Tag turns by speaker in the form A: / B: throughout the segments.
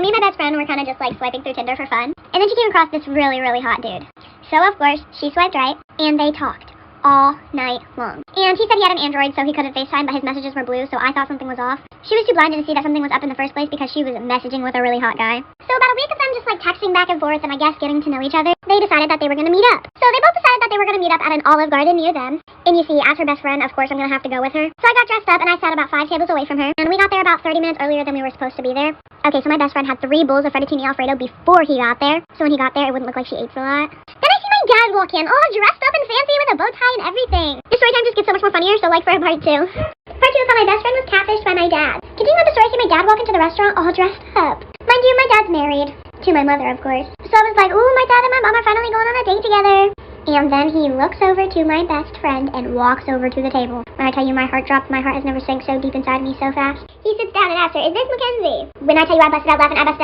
A: So me and my best friend were kind of just like swiping through Tinder for fun. And then she came across this really, really hot dude. So of course, she swiped right, and they talked all night long. And he said he had an Android, so he couldn't FaceTime, but his messages were blue, so I thought something was off. She was too blinded to see that something was up in the first place because she was messaging with a really hot guy. So about a week of them just like texting back and forth and I guess getting to know each other, they decided that they were gonna meet up. So they both decided that they were gonna meet up at an Olive Garden near them. And you see, as her best friend, of course I'm gonna have to go with her. So I got dressed up and I sat about 5 tables away from her. And we got there about 30 minutes earlier than we were supposed to be there. Okay, so my best friend had 3 bowls of fettuccine Alfredo before he got there. So when he got there, it wouldn't look like she ate a lot. Then I see my dad walk in, all dressed up and fancy with a bow tie and everything. This story time just gets so much more funnier, so like for a part 2. Part 2 is how my best friend was catfished by my dad. Continuing with the story, I see my dad walk into the restaurant all dressed up. Mind you, my dad's married. To my mother, of course. So I was like, ooh, my dad and my mom are finally going on a date together. And then he looks over to my best friend and walks over to the table. When I tell you my heart dropped, my heart has never sank so deep inside me so fast. He sits down and asks her, is this Mackenzie? When I tell you I busted out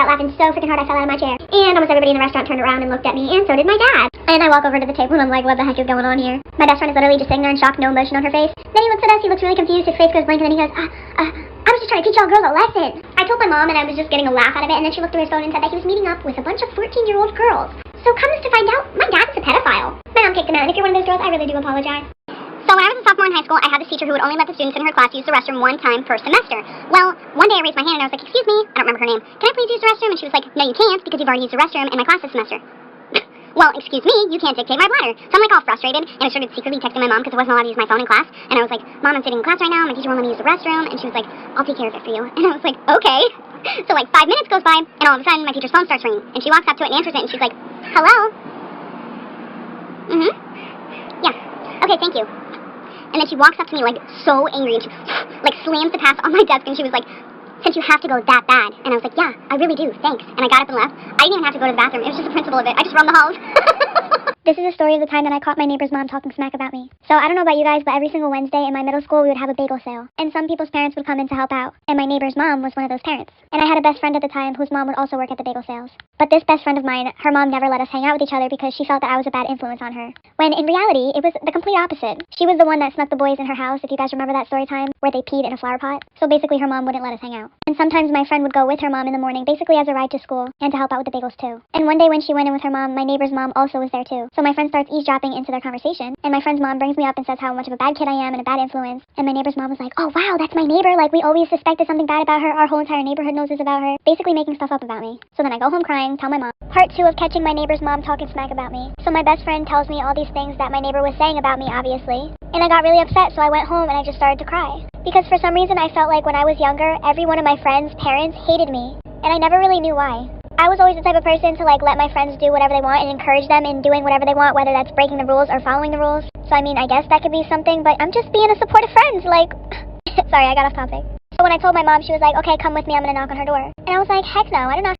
A: laughing so freaking hard I fell out of my chair. And almost everybody in the restaurant turned around and looked at me, and so did my dad. And I walk over to the table and I'm like, what the heck is going on here? My best friend is literally just sitting there in shock, no emotion on her face. Then he looks at us, he looks really confused, his face goes blank, and then he goes, I was just trying to teach y'all girls a lesson. I told my mom and I was just getting a laugh out of it, and then she looked through his phone and said that he was meeting up with a bunch of 14-year-old girls. So comes to find out, my dad is a pedophile. My mom kicked him out, and if you're one of those girls, I really do apologize. So when I was a sophomore in high school, I had this teacher who would only let the students in her class use the restroom 1 time per semester. Well, one day I raised my hand and I was like, excuse me, I don't remember her name, can I please use the restroom? And she was like, no you can't, because you've already used the restroom in my class this semester. Well, excuse me, you can't dictate my bladder. So I'm like all frustrated, and I started secretly texting my mom because I wasn't allowed to use my phone in class. And I was like, Mom, I'm sitting in class right now, my teacher won't let me use the restroom. And she was like, I'll take care of it for you. And I was like, okay. So like 5 minutes goes by, and all of a sudden my teacher's phone starts ringing. And she walks up to it and answers it, and she's like, hello? Yeah. Okay, thank you. And then she walks up to me like so angry, and she like slams the pass on my desk, and she was like, since you have to go that bad. And I was like, yeah, I really do, thanks. And I got up and left. I didn't even have to go to the bathroom. It was just the principle of it. I just run the halls. This is a story of the time that I caught my neighbor's mom talking smack about me. So I don't know about you guys, but every single Wednesday in my middle school we would have a bagel sale. And some people's parents would come in to help out. And my neighbor's mom was one of those parents. And I had a best friend at the time whose mom would also work at the bagel sales. But this best friend of mine, her mom never let us hang out with each other because she felt that I was a bad influence on her. When in reality, it was the complete opposite. She was the one that snuck the boys in her house, if you guys remember that story time, where they peed in a flower pot. So basically her mom wouldn't let us hang out. And sometimes my friend would go with her mom in the morning, basically as a ride to school, and to help out with the bagels too. And one day when she went in with her mom, my neighbor's mom also was there too. So my friend starts eavesdropping into their conversation, and my friend's mom brings me up and says how much of a bad kid I am and a bad influence. And my neighbor's mom was like, oh wow, that's my neighbor, like we always suspected something bad about her, our whole entire neighborhood knows this about her, basically making stuff up about me. So then I go home crying, tell my mom. Part 2 of catching my neighbor's mom talking smack about me. So my best friend tells me all these things that my neighbor was saying about me, obviously. And I got really upset, so I went home and I just started to cry. Because for some reason I felt like when I was younger, every one of my friends' parents hated me. And I never really knew why. I was always the type of person to like let my friends do whatever they want and encourage them in doing whatever they want, whether that's breaking the rules or following the rules. So I mean, I guess that could be something, but I'm just being a supportive friend, like... Sorry, I got off topic. So when I told my mom, she was like, okay, come with me, I'm gonna knock on her door. And I was like, heck no, I don't know